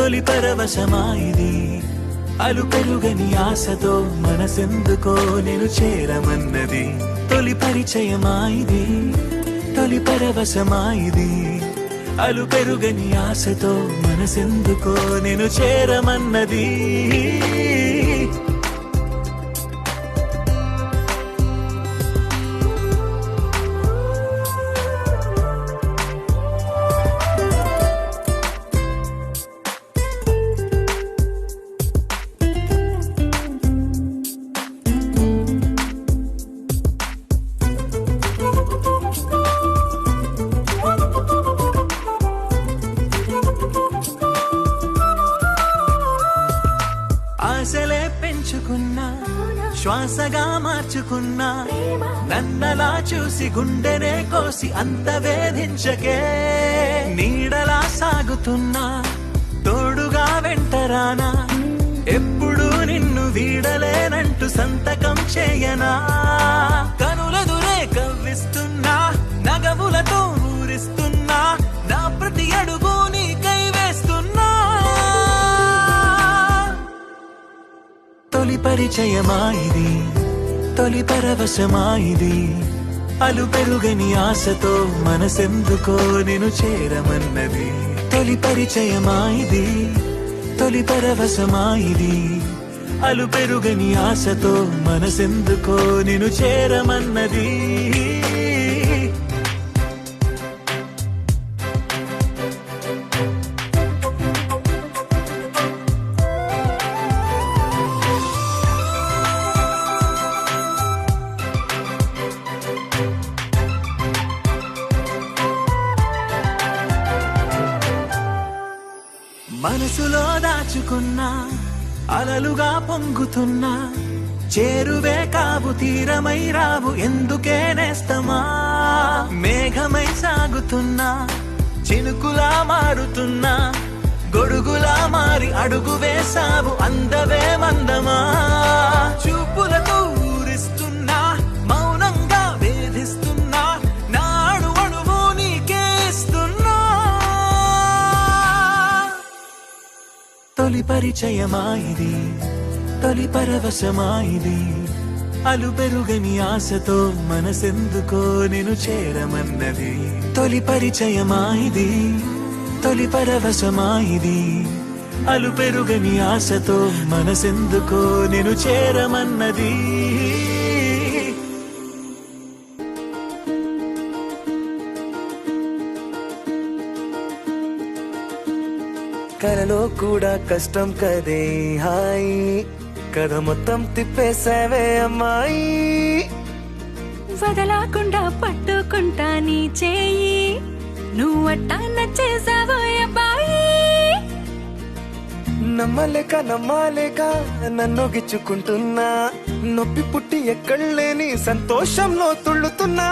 తొలి పరవశమా ఇది అలు పెరుగని ఆశతో మనసెందుకో నేను చేరమన్నది తొలి పరిచయమా ఇది తొలి పరవశమా ఇది అలు పెరుగని ఆశతో మనసెందుకో నేను చేరమన్నది ఆశలే పెంచుకున్నా శ్వాసగా మార్చుకున్నా నన్నలా చూసి గుండెనే కోసి అంత వేధించకే నీడలా సాగుతున్నా తోడుగా వెంటరానా ఎప్పుడు నిన్ను వీడలేనంటూ సంతకం చేయనా కనులెదురే కవ్విస్తున్నా నగములతో ఊరిస్తున్నా నా ప్రతి అడుగు నీకై వేస్తున్నా తొలి పరిచయమా ఇది తొలి పరవశమా ఇది అలు పెరుగని ఆశతో మనసెందుకో నేను చేరమన్నది తొలి పరిచయమా ఇది తొలి పరవశమా ఇది అలు పెరుగని ఆశతో మనసెందుకో నేను చేరమన్నది మనసులో దాచుకున్నా అలలుగా పొంగుతున్నా చేరువే కావు తీరమై రావు ఎందుకే నేస్తమా మేఘమై సాగుతున్నా చినుకులా మారుతున్నా గొడుగులా మారి అడుగు వేసావు అందవే మందమా చూపులతో ఊరిస్తున్నా మౌనంగా వేధిస్తున్నా నాడు అణువు నీకేస్తున్నా తొలి పరిచయమా ఇది తొలి పరవశమా ఇది అలు పెరుగని ఆశతో మనసెందుకో నేను చేరమన్నది తొలి పరిచయమా ఇది తొలి పరవశమా ఇది అలు పెరుగని ఆశతో మనసెందుకో నేను చేరమన్నది కలలో కూడా కష్టం కదే హాయి కథ మొత్తం తిప్పేసావే అమ్మాయి వదలకుండా పట్టుకుంటా నీ చేయి నువ్వట్టా నచ్చేసావో అబ్బాయి నమ్మలేక నన్ను గిచ్చుకుంటున్నా నొప్పి పుట్టి ఎక్కడలేని సంతోషంలో తుళ్ళుతున్నా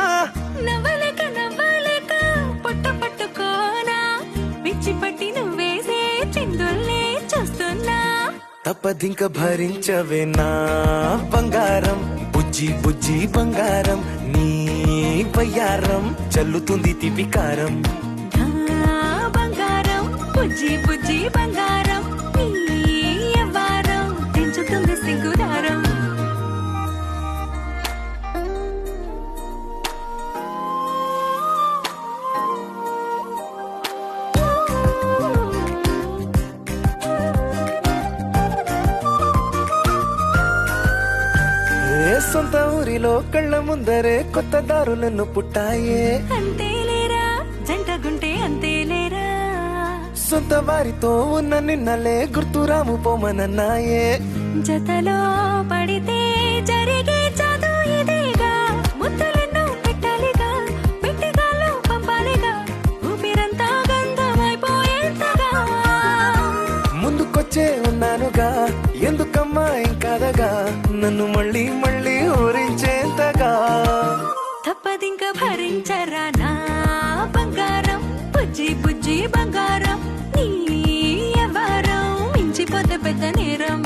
నవ్వలేక పొట్ట పట్టుకోనా పిచ్చి పట్టి నువ్వేసే చిందుల్ని చూస్తున్నా తప్పదింక భరించవే నా బంగారం బుజ్జి బుజ్జి బంగారం నీ వయ్యారం చల్లుతుంది తిపికారం నా బంగారం బుజ్జి బుజ్జి బంగారం నీ యవ్వారం పెంచుతుంది సిగ్గుదారం సొంత ఊరిలో కళ్ళ ముందరే కొత్త దారులను పుట్టాయే అంతేలేరా జంటగుంటే అంతేలేరా సొంత వారితో ఉన్న నిన్నలే గుర్తురాము పోమనన్నాయే జతలో పడితే జరిగే చదు ఇదేగా ముద్దలెన్నో పెట్టాలిగా పెట్టిగాల్లో పంపాలిగా ఊపిరంతా గంధమైపోయేంతగా ముందుకొచ్చే ఉన్నానుగా ఎందుకమ్మా ఇంకాదగా నన్ను మళ్ళీ మళ్ళీ ఊరించేంతగా తప్పదింక భరించరా నా బంగారం బుజ్జి బుజ్జి బంగారం నీ యవ్వారం మించిపోతే పెద్ద నేరం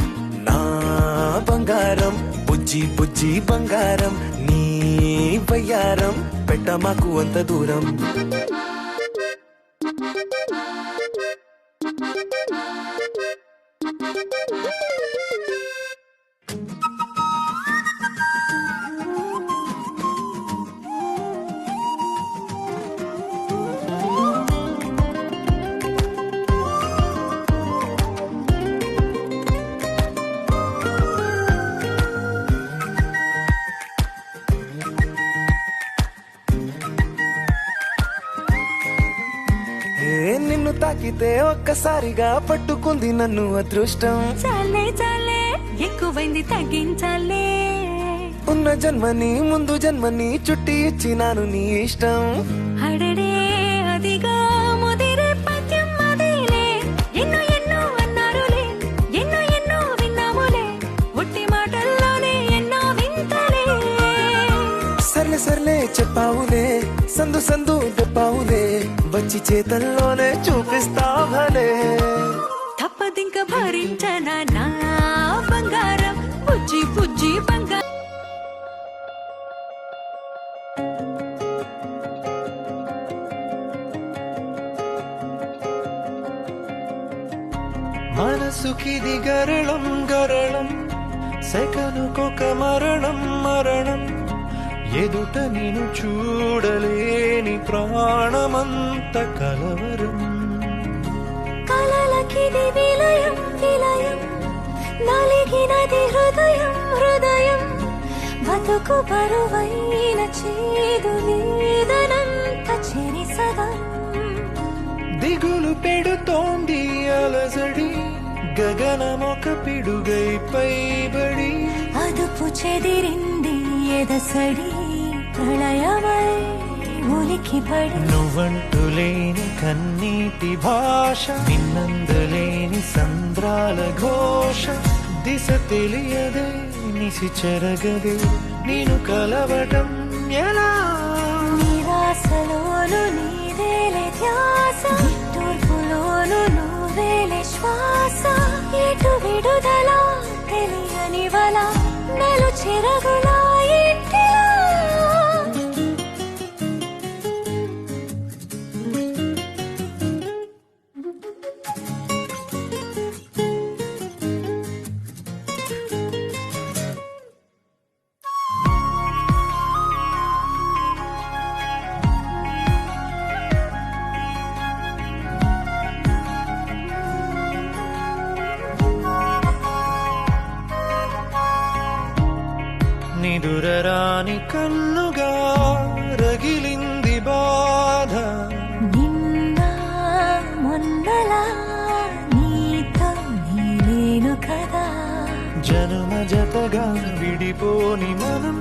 నా బంగారం బుజ్జి బుజ్జి బంగారం నీ వయ్యారం పెట్ట మాకు అంత దూరం నిన్ను తాకితే ఒక్కసారిగా పట్టుకుంది నన్ను అదృష్టం. చాలే చాలే ఎక్కువైంది తగ్గించాలే. ఉన్న జన్మని ముందు జన్మని చుట్టి ఇచ్చినాను నీ ఇష్టం. అడడే అదిగా ముదిరే పద్యం అదిలే. ఎన్నో ఎన్నో అన్నారులే, ఎన్నో ఎన్నో విన్నాములే. ఒట్టి మాటల్లోనే ఎన్నో వింతలే. సర్లే సర్లే చెప్పావులే, సందు సందు చెప్పావులే. వచ్చి చేతల్లోనే చూపిస్తావలే. తప్పదింక భరించనా నా బంగారం, బుజ్జి బుజ్జి బంగారం. మనసుకిది గరళం గరళం, సెకనుకొక మరణం మరణం. ఎదుట నిన్ను చూడలేని ప్రాణమంత కలవరం. కలలకిది విలయం విలయం, నలిగినది హృదయం హృదయం. బతుకు బరువైన చేదు వేదనంత చెరి సగం. దిగులు పెడుతోంది అలజడి, గగనమొక పిడుగై పైబడి. అదుపు చెదిరింది ఎదసడి, ప్రళయమై ఉలికి పడి. నువ్వంటూ లేని కన్నీటి భాష, నిన్నందులేని సంద్రాల ఘోష. దిశ తెలియదే నిసి చెరగదే, నేను కలవటం ఎలా? నిరాశలోను నీదేలే ధ్యాస, తూర్పులోను నువ్వేలే శ్వాస. ఎటు విడుదల తెలియని వల, నలు చెరగులా ఇంటిలా. నిదురరాని కన్నుగా రగిలింది బాధ. నిన్న మొన్నలా నీతో నీలేను కదా. జనుమ జతగా విడిపోని మనం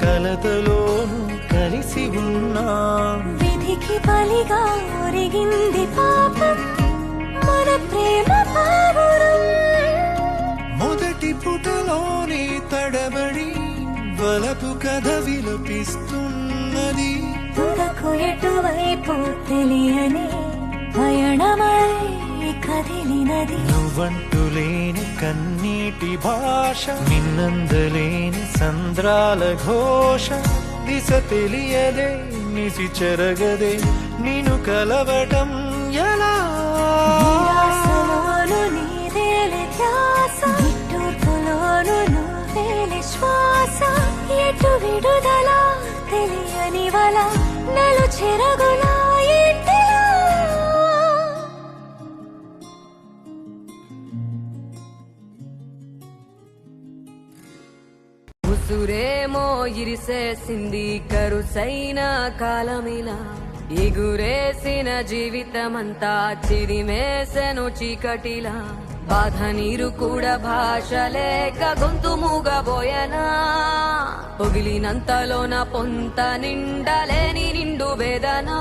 కలతలోను కలిసి ఉన్నాం. విధికి బలిగా ఒరిగింది పాపం మన ప్రేమ పావురం. మొదటి పుటలోని తడబడి వలపు కథ విలపిస్తున్నది. తుదకు ఎటువైపు తెలియని పయణమై కదిలినది. నువ్వంటూ లేని కన్నీటి భాష, నిన్నందులేని సంద్రాల ఘోష. దిశ తెలియదే నిసి చెరగదే, నిన్ను కలవటం ఎలా? నిరాశలోను నీదేలే ధ్యాస, తూర్పులోను నువ్వేలే శ్వాస. ఎటు విడుదల తెలియని వల, నలు చెరగులా ఇంటిలా. ఉసురేమో ఇరిసేసింది కరుసైన కాలమిలా. ఎగురేసిన జీవితమంతా చిరిమేసెను చీకటిలా. బాధ నీరు కూడా భాష లేక గొంతు మూగబోయనా. పొగిలినంతలోన పొంత నిండలేని నిండు వేదనా.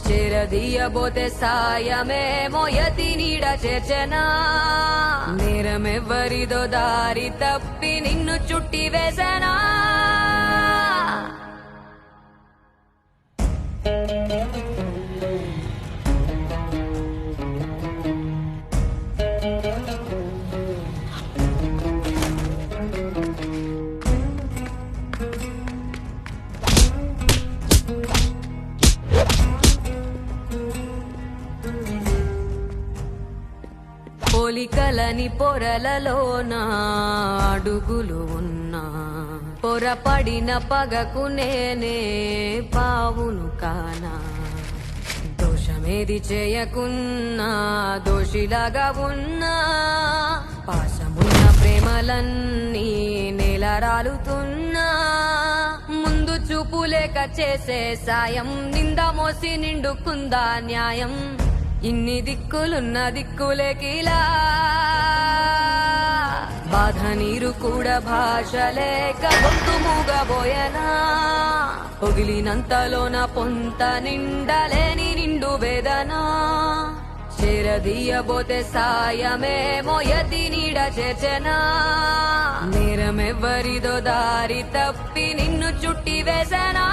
చేరదీయబోతే సాయమేమో యతి నీడ చేర్చనా. నేరమెవ్వరిదో దారి తప్పి నిన్ను చుట్టి వేసనా. పోలికలని పొరలలోన అడుగులు ఉన్నా పొరపడిన పగకు నేనే పావును కానా దోషమేది చేయకున్నా దోషిలాగా ఉన్నా పాశమున్న ప్రేమలన్నీ నేలరాలుతున్నా ముందు చూపు లేక చేసే సాయం నింద మోసి నిండుకుందా న్యాయం ఇన్ని దిక్కులున్న దిక్కులేకిలా బాధ నీరు కూడా భాష లేక గొంతు మూగబోయనా పొగిలినంతలోన పొంత నిండలేని నిండు వేదన చేరదీయబోతే సాయమేమో యతి నీడ చేర్చనా నేరమెవ్వరిదో దారి తప్పి నిన్ను చుట్టి వేసనా